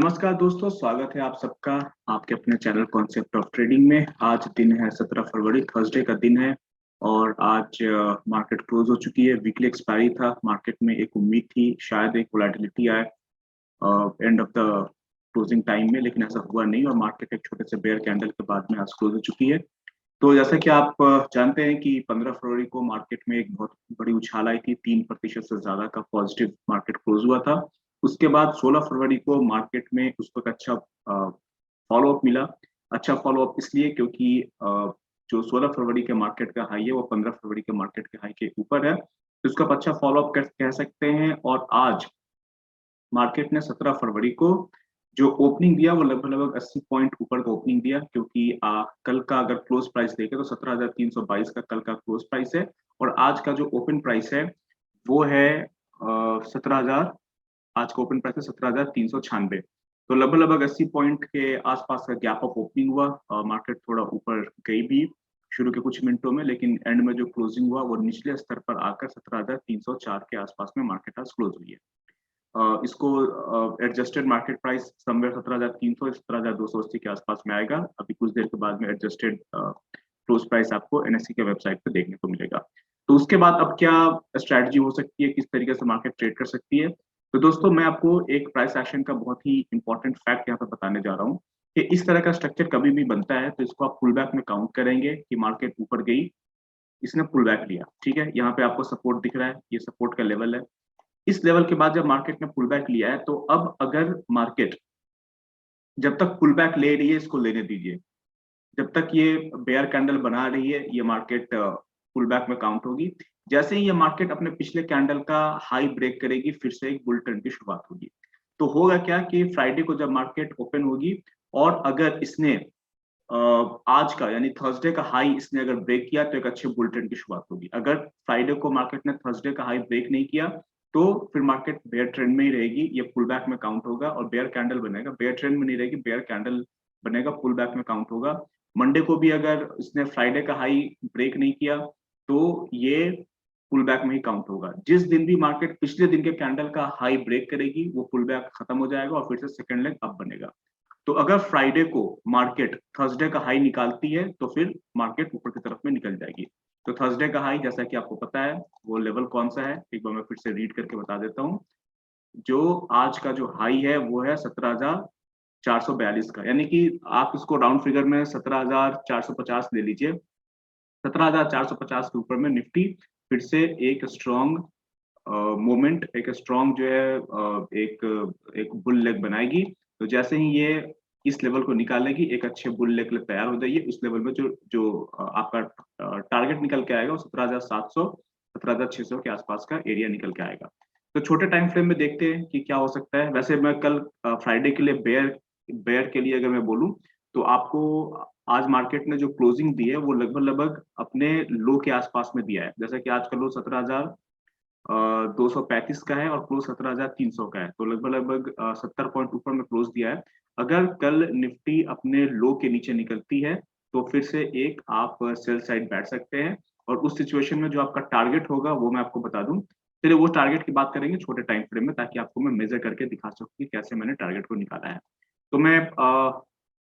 नमस्कार दोस्तों, स्वागत है आप सबका आपके अपने चैनल कॉन्सेप्ट ऑफ ट्रेडिंग में। आज दिन है 17 फरवरी, थर्सडे का दिन है और आज मार्केट क्लोज हो चुकी है। वीकली एक्सपायरी था। मार्केट में एक उम्मीद थी शायद एक वोलेटिलिटी आए end of the closing time में, लेकिन ऐसा हुआ नहीं और मार्केट एक छोटे से बेयर कैंडल के बाद में आज क्लोज हो चुकी है। तो जैसा कि आप जानते हैं कि 15 फरवरी को मार्केट में एक बहुत बड़ी उछाल आई थी, 3% से ज्यादा का पॉजिटिव मार्केट क्लोज हुआ था। उसके बाद 16 फरवरी को मार्केट में उसको एक अच्छा फॉलो अप मिला। अच्छा फॉलो अप इसलिए क्योंकि जो 16 फरवरी के मार्केट का हाई है वो 15 फरवरी के मार्केट के हाई के ऊपर है, तो इसको आप अच्छा फॉलो अप कह सकते हैं। और आज मार्केट ने 17 फरवरी को जो ओपनिंग दिया वो लगभग 80 पॉइंट ऊपर का ओपनिंग दिया, क्योंकि कल का अगर क्लोज प्राइस देखें तो 17,322 का कल का क्लोज प्राइस है और आज का जो ओपन प्राइस है वो है 17,000। आज का ओपन प्राइस है 17,396। तो लगभग 80 पॉइंट के आसपास का गैप अप ओपनिंग हुआ। मार्केट थोड़ा ऊपर गई भी शुरू के कुछ मिनटों में, लेकिन एंड में जो क्लोजिंग हुआ वो निचले स्तर पर आकर 17,304 के आसपास में मार्केट आज क्लोज हुई है। इसको एडजस्टेड मार्केट प्राइस समवेयर 17,300 17,280 के आसपास में आएगा। अभी कुछ देर के बाद में एडजस्टेड क्लोज प्राइस आपको एनएससी के वेबसाइट पे देखने को मिलेगा। तो उसके बाद अब क्या स्ट्रैटेजी हो सकती है, किस तरीके से मार्केट ट्रेड कर सकती है। तो दोस्तों, मैं आपको एक प्राइस एक्शन का बहुत ही इंपॉर्टेंट फैक्ट यहाँ पे बताने जा रहा हूँ कि इस तरह का स्ट्रक्चर कभी भी बनता है तो इसको आप पुल बैक में काउंट करेंगे कि मार्केट ऊपर गई, इसने पुल बैक लिया, ठीक है। यहाँ पे आपको सपोर्ट दिख रहा है, ये सपोर्ट का लेवल है। इस लेवल के बाद जब मार्केट ने पुल बैक लिया है तो अब अगर मार्केट जब तक पुल बैक ले रही है इसको लेने दीजिए। जब तक ये बेयर कैंडल बना रही है ये मार्केट पुल बैक में काउंट होगी। जैसे ही ये मार्केट अपने पिछले कैंडल का हाई ब्रेक करेगी फिर से एक बुल टर्न की शुरुआत होगी। तो होगा क्या कि फ्राइडे को जब मार्केट ओपन होगी और अगर इसने आज का यानी थर्सडे का हाई इसने अगर ब्रेक किया तो एक अच्छे बुल ट्रेंड की शुरुआत होगी। अगर फ्राइडे को मार्केट ने थर्सडे का हाई ब्रेक नहीं किया तो फिर मार्केट बेयर ट्रेंड में ही रहेगी, ये पुल बैक में काउंट होगा और बेयर कैंडल बनेगा। बेयर ट्रेंड में नहीं रहेगी, बेयर कैंडल बनेगा, पुल बैक में काउंट होगा। मंडे को भी अगर इसने फ्राइडे का हाई ब्रेक नहीं किया तो ये पुल बैक में ही काउंट होगा। जिस दिन भी मार्केट पिछले दिन के कैंडल का हाई ब्रेक करेगी वो पुल बैक खत्म हो जाएगा और फिर से सेकंड लेग अप बनेगा। तो अगर फ्राइडे को मार्केट थर्सडे का हाई निकालती है तो फिर मार्केट ऊपर की तरफ में निकल जाएगी। तो थर्सडे का हाई जैसा कि आपको पता है वो लेवल कौन सा है, एक बार मैं फिर से रीड करके बता देता हूँ। जो आज का जो हाई है वो है 17,442 का, यानी कि आप इसको राउंड फिगर में 17,450 ले लीजिए। 17,450 के ऊपर में निफ्टी फिर से एक स्ट्रॉन्ग मोमेंट, एक स्ट्रॉन्ग जो है एक बुल लेग बनाएगी। तो जैसे ही ये इस लेवल को निकालेगी एक अच्छे बुल लेग के लिए तैयार हो जाइए। उस लेवल में जो जो आपका टारगेट निकल के आएगा वो 17,700 17,600 के आसपास का एरिया निकल के आएगा। तो छोटे टाइम फ्रेम में देखते हैं कि क्या हो सकता है। वैसे मैं कल फ्राइडे के लिए बेयर के लिए अगर मैं बोलूं तो आपको आज मार्केट ने जो क्लोजिंग दी है वो लगभग अपने लो के आसपास में दिया है। जैसा कि आज का लो 17,235 का है और क्लोज 17,300 का है, तो लगभग 70 पॉइंट ऊपर में क्लोज दिया है। अगर कल निफ्टी अपने लो के नीचे निकलती है तो फिर से एक आप सेल साइड बैठ सकते हैं और उस सिचुएशन में जो आपका टारगेट होगा वो मैं आपको बता दूं। चलिए वो टारगेट की बात करेंगे छोटे टाइम फ्रेम में, ताकि आपको मैं मेजर करके दिखा सकूं कि कैसे मैंने टारगेट को निकाला है। तो मैं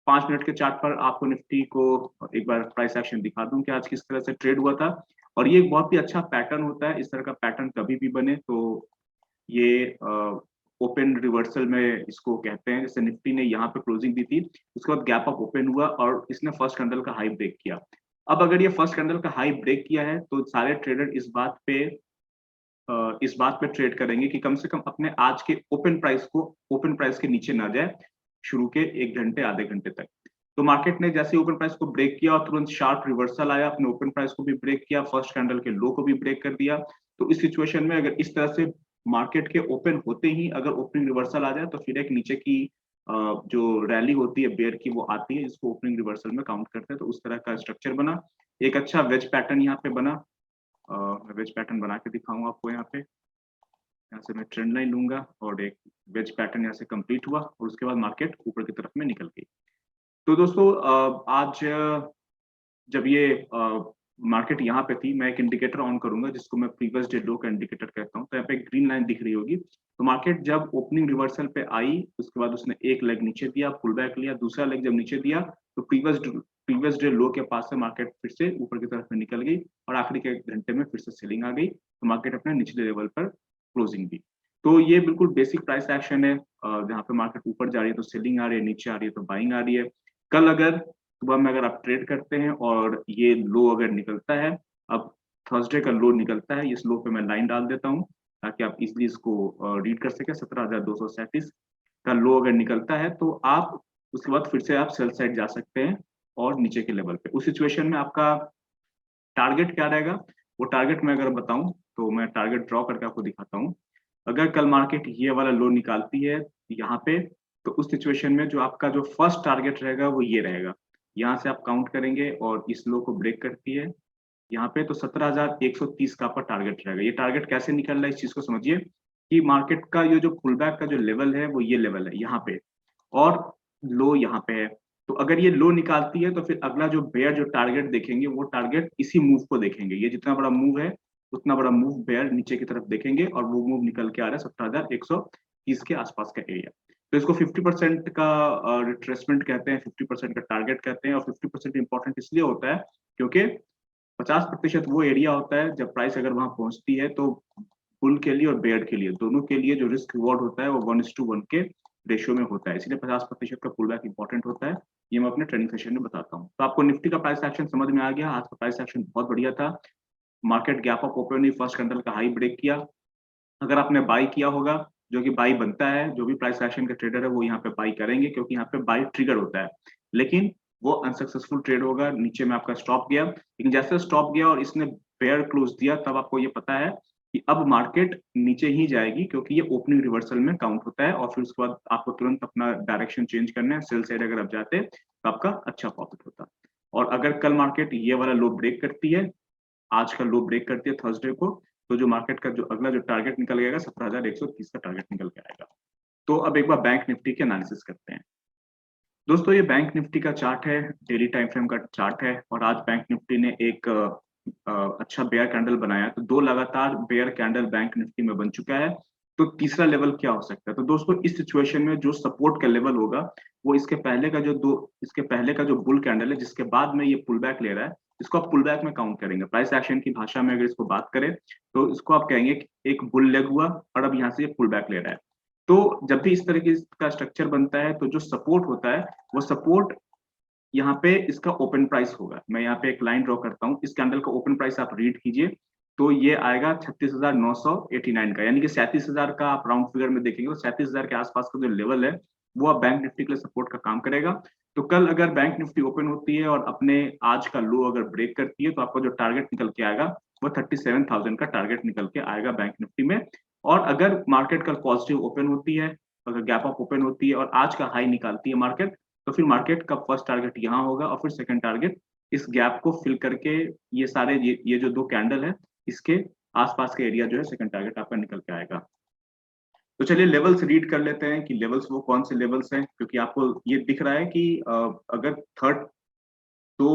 5 मिनट के चार्ट पर आपको निफ्टी को एक बार प्राइस एक्शन दिखा दूं कि आज किस तरह से ट्रेड हुआ था। और ये एक बहुत ही अच्छा पैटर्न होता है, इस तरह का पैटर्न कभी भी बने तो ये ओपन रिवर्सल में इसको कहते हैं। जैसे निफ्टी ने यहाँ पे क्लोजिंग दी थी, उसके बाद गैप अप ओपन हुआ और इसने फर्स्ट कैंडल का हाई ब्रेक किया। अब अगर ये फर्स्ट कैंडल का हाई ब्रेक किया है तो सारे ट्रेडर इस बात पे ट्रेड करेंगे कि कम से कम अपने आज के ओपन प्राइस के नीचे ना जाए शुरू के 1 घंटे आधे घंटे तक। तो मार्केट ने जैसे ओपन प्राइस को ब्रेक किया और तुरंत शार्प रिवर्सल आया, अपने ओपन प्राइस को भी ब्रेक किया, फर्स्ट कैंडल के लो को भी ब्रेक कर दिया। तो इस सिचुएशन में अगर इस तरह से मार्केट के ओपन होते ही अगर ओपनिंग रिवर्सल आ जाए तो फिर एक नीचे की जो रैली होती है बेयर की वो आती है, जिसको ओपनिंग रिवर्सल में काउंट करते हैं। तो उस तरह का स्ट्रक्चर बना, एक अच्छा वेज पैटर्न यहाँ पे बना। मैं वेज पैटर्न बना के दिखाऊंगा आपको। यहाँ से मैं ट्रेंड लाइन लूंगा और एक वेज पैटर्न यहाँ से कंप्लीट हुआ और उसके बाद मार्केट ऊपर की तरफ में निकल गई। तो दोस्तों आज जब ये मार्केट यहाँ पे थी, मैं एक इंडिकेटर ऑन करूंगा जिसको मैं प्रीवियस डे लो का इंडिकेटर कहता हूँ। तो यहाँ पे ग्रीन लाइन दिख रही होगी। तो मार्केट जब ओपनिंग रिवर्सल पे आई, उसके बाद उसने एक लेग नीचे दिया, पुल बैक लिया, दूसरा लेग जब नीचे दिया तो प्रीवियस डे लो के पास से मार्केट फिर से ऊपर की तरफ में निकल गई और आखिरी के एक घंटे में फिर से सेलिंग आ गई, तो मार्केट अपने निचले लेवल पर क्लोजिंग दी। तो ये बिल्कुल बेसिक प्राइस एक्शन है, जहाँ पे मार्केट ऊपर जा रही है तो सेलिंग आ रही है, नीचे आ रही है तो बाइंग आ रही है। कल अगर सुबह में अगर आप ट्रेड करते हैं और ये लो अगर निकलता है, अब थर्सडे का लो निकलता है, इस लो पे मैं लाइन डाल देता हूँ ताकि आप इजिली इसको रीड कर सके। 17,237 का लो अगर निकलता है तो आप उसके बाद फिर से आप सेल साइड जा सकते हैं और नीचे के लेवल पे। उस सिचुएशन में आपका टारगेट क्या रहेगा, वो टारगेट मैं अगर बताऊं तो मैं टारगेट ड्रॉ करके आपको दिखाता हूँ। अगर कल मार्केट ये वाला लो निकालती है यहाँ पे, तो उस सिचुएशन में जो आपका जो फर्स्ट टारगेट रहेगा वो ये रहेगा। यहाँ से आप काउंट करेंगे और इस लो को ब्रेक करती है यहाँ पे, तो 17,130 का आपका टारगेट रहेगा। ये टारगेट कैसे निकल रहा है इस चीज को समझिए कि मार्केट का ये जो पुल बैक का जो लेवल है वो ये लेवल है यहाँ पे, और लो यहाँ पे है। तो अगर ये लो निकालती है तो फिर अगला जो बेयर जो टारगेट देखेंगे वो टारगेट इसी मूव को देखेंगे। ये जितना बड़ा मूव है उतना बड़ा मूव बेयर नीचे की तरफ देखेंगे और वो मूव निकल के आ रहा है 17,130 के आसपास का एरिया। तो इसको 50% का रिट्रेसमेंट कहते हैं, 50% का टारगेट कहते हैं। और 50% इंपॉर्टेंट इसलिए होता है क्योंकि 50% वो एरिया होता है जब प्राइस अगर वहां पहुंचती है तो बुल के लिए और बेयर के लिए दोनों के लिए जो रिस्क रिवॉर्ड होता है वो 1:1 के रेशियो में होता है, इसलिए 50% का पुल बैक इंपॉर्टेंट होता है। ये मैं अपने ट्रेनिंग सेशन में बताता हूँ। तो आपको निफ्टी का प्राइस एक्शन समझ में आ गया। आज का प्राइस एक्शन बहुत बढ़िया था। मार्केट गैप अप ओपन हुई, फर्स्ट कैंडल का हाई ब्रेक किया। अगर आपने बाई किया होगा, जो कि बाई बनता है, जो भी प्राइस एक्शन के ट्रेडर है वो यहाँ पे बाई करेंगे क्योंकि यहाँ पे बाई ट्रिगर होता है, लेकिन वो अनसक्सेसफुल ट्रेड होगा। नीचे में आपका स्टॉप गया, लेकिन जैसे स्टॉप गया और इसने बेयर क्लोज दिया तब आपको ये पता है कि अब मार्केट नीचे ही जाएगी क्योंकि ये ओपनिंग रिवर्सल में काउंट होता है और फिर उसके बाद आपको तुरंत अपना डायरेक्शन चेंज करना है। सेल साइड अगर आप जाते तो आपका अच्छा प्रॉफिट होता। और अगर कल मार्केट ये वाला लो ब्रेक करती है, आज का लो ब्रेक करती है थर्सडे को, तो जो मार्केट का जो अगला जो टारगेट निकल गएगा 17,130 का टारगेट निकल के आएगा। तो अब एक बार बैंक निफ्टी के एनालिसिस करते हैं। दोस्तों ये बैंक निफ्टी का चार्ट है, डेली टाइम फ्रेम का चार्ट है, और आज बैंक निफ्टी ने एक अच्छा बेयर कैंडल बनाया। तो दो लगातार बेयर कैंडल बैंक निफ्टी में बन चुका है। तो तीसरा लेवल क्या हो सकता है? तो दोस्तों इस सिचुएशन में जो सपोर्ट का लेवल होगा वो इसके पहले का जो बुल कैंडल है जिसके बाद में ये पुल बैक ले रहा है, इसको आप पुल बैक में काउंट करेंगे। प्राइस एक्शन की भाषा में अगर इसको बात करें तो इसको आप कहेंगे कि एक बुल लेग हुआ और अब यहाँ से ये पुल बैक ले रहा है। तो जब भी इस तरीके का स्ट्रक्चर बनता है तो जो सपोर्ट होता है वो सपोर्ट यहाँ पे इसका ओपन प्राइस होगा। मैं यहाँ पे एक लाइन ड्रॉ करता हूँ, इस कैंडल का ओपन प्राइस आप रीड कीजिए तो ये आएगा 36,989 का, यानी कि 37,000 का आप राउंड फिगर में देखेंगे तो 37,000 के आसपास का जो लेवल है वो आप बैंक निफ्टी के लिए सपोर्ट का काम करेगा। तो कल अगर बैंक निफ्टी ओपन होती है और अपने आज का लो अगर ब्रेक करती है तो आपका जो टारगेट निकल के आएगा वो 37,000 का टारगेट निकल के आएगा बैंक निफ्टी में। और अगर मार्केट कल पॉजिटिव ओपन होती है, अगर गैप अप ओपन होती है और आज का हाई निकालती है मार्केट, तो फिर मार्केट का फर्स्ट टारगेट यहाँ होगा और फिर सेकंड टारगेट इस गैप को फिल करके ये सारे ये जो दो कैंडल है इसके आसपास का एरिया जो है सेकंड टारगेट आपका निकल के आएगा। तो चलिए लेवल्स रीड कर लेते हैं कि लेवल्स वो कौन से लेवल्स हैं, क्योंकि आपको ये दिख रहा है कि अगर थर्ड दो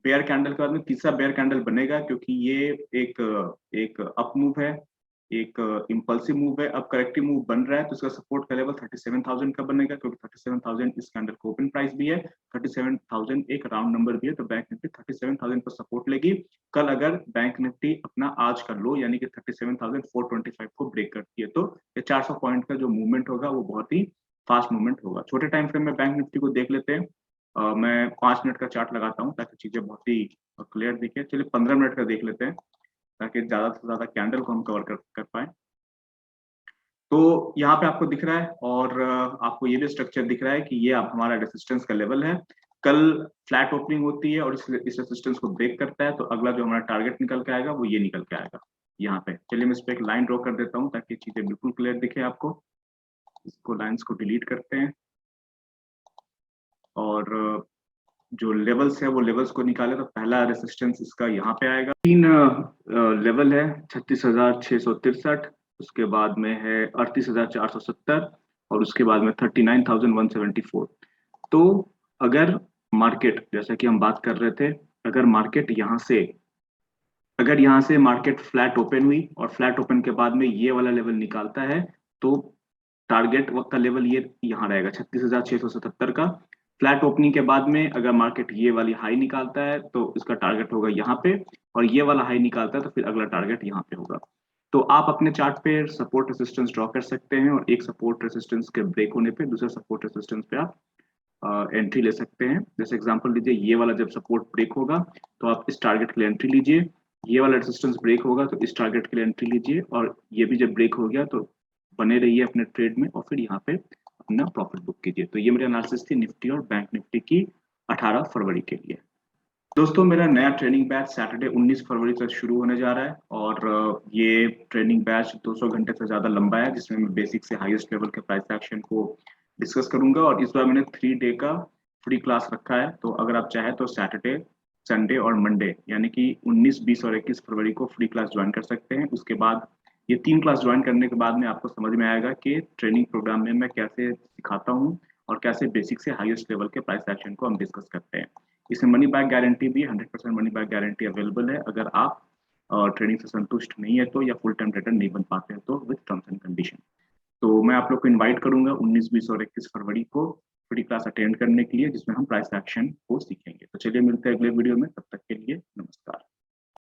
बेयर कैंडल के बाद में तीसरा बेयर कैंडल बनेगा, क्योंकि ये एक अप मूव है, एक इम्पल्सिव मूव है। अब करेक्टिव मूव बन रहा है तो इसका सपोर्ट का लेवल 37,000 का बनेगा, क्योंकि 37,000 इस कैंडल का ओपन प्राइस भी है, 37,000 एक राउंड नंबर भी है। तो बैंक निफ्टी 37,000 पर सपोर्ट लेगी कल। अगर बैंक निफ्टी अपना आज का लो यानी कि 37,425 को ब्रेक करती है तो ये 400 पॉइंट का जो मूवमेंट होगा वो बहुत ही फास्ट मूवमेंट होगा। छोटे टाइम फ्रेम में बैंक निफ्टी को देख लेते हैं। मैं 5 मिनट का चार्ट लगाता हूँ ताकि चीजें बहुत ही क्लियर दिखे। चलिए 15 मिनट का देख लेते हैं ताकि ज्यादा से ज्यादा कैंडल को हम कवर कर पाए। तो यहाँ पे आपको दिख रहा है और आपको ये भी स्ट्रक्चर दिख रहा है कि ये आप हमारा रेसिस्टेंस का लेवल है। कल फ्लैट ओपनिंग होती है और इस रेसिस्टेंस को ब्रेक करता है तो अगला जो हमारा टारगेट निकल के आएगा वो ये निकल के आएगा यहाँ पे। चलिए मैं इस पे एक लाइन ड्रॉ कर देता हूँ ताकि चीजें बिल्कुल क्लियर दिखे आपको। इसको लाइन्स को डिलीट करते हैं और जो लेवल्स है वो लेवल्स को निकाले तो पहला रेसिस्टेंस इसका यहाँ पे आएगा। 3 लेवल है, 36,663, उसके बाद में है 38,470 और उसके बाद में 39,174। तो अगर मार्केट, जैसा कि हम बात कर रहे थे, अगर मार्केट यहाँ से अगर यहाँ से मार्केट फ्लैट ओपन हुई और फ्लैट ओपन के बाद में ये वाला लेवल निकालता है तो टारगेट वक्त का लेवल ये यहाँ रहेगा 36,677 का। फ्लैट ओपनिंग के बाद में अगर मार्केट ये वाली हाई निकालता है तो इसका टारगेट होगा यहाँ पे, और ये वाला हाई निकालता है तो फिर अगला टारगेट यहाँ पे होगा। तो आप अपने चार्ट पे सपोर्ट रेसिस्टेंस ड्रॉ कर सकते हैं और एक सपोर्ट रेसिस्टेंस के ब्रेक होने पे दूसरे सपोर्ट रेसिस्टेंस पे आप एंट्री ले सकते हैं। जैसे एग्जांपल लीजिए, ये वाला जब सपोर्ट ब्रेक होगा तो आप इस टारगेट के लिए एंट्री लीजिए, ये वाला रेजिस्टेंस ब्रेक होगा तो इस टारगेट के लिए एंट्री लीजिए, और ये भी जब ब्रेक हो गया तो बने रहिए अपने ट्रेड में और फिर यहाँ पे अपना प्रॉफिट बुक कीजिए। तो ये मेरी एनालिसिस थी निफ्टी और बैंक निफ्टी की 18 फरवरी के लिए। दोस्तों, मेरा नया ट्रेनिंग बैच सैटरडे 19 फरवरी से शुरू होने जा रहा है, और ये ट्रेनिंग बैच 200 घंटे से ज़्यादा लंबा है, जिसमें मैं बेसिक से हाईएस्ट लेवल के प्राइस एक्शन को डिस्कस करूंगा। और इस बार मैंने 3 डे का फ्री क्लास रखा है, तो अगर आप चाहें तो सैटरडे, संडे और मंडे यानी कि 19, 20 और 21 फरवरी को फ्री क्लास ज्वाइन कर सकते हैं। उसके बाद ये 3 क्लास ज्वाइन करने के बाद में आपको समझ में आएगा कि ट्रेनिंग प्रोग्राम में मैं कैसे सिखाता हूँ और कैसे बेसिक से हाईएस्ट लेवल के प्राइस एक्शन को हम डिस्कस करते हैं। इसमें मनी बैक गारंटी भी 100% मनी बैक गारंटी अवेलेबल है, अगर आप ट्रेडिंग से संतुष्ट नहीं है तो, या फुल टाइम ट्रेडर नहीं बन पाते हैं तो, विद टर्म्स एंड कंडीशन। तो मैं आप लोग को इनवाइट करूंगा 19, 20 और 21 फरवरी को फ्री क्लास अटेंड करने के लिए, जिसमें हम प्राइस एक्शन को सीखेंगे। तो चलिए मिलते हैं अगले वीडियो में, तब तक के लिए नमस्कार।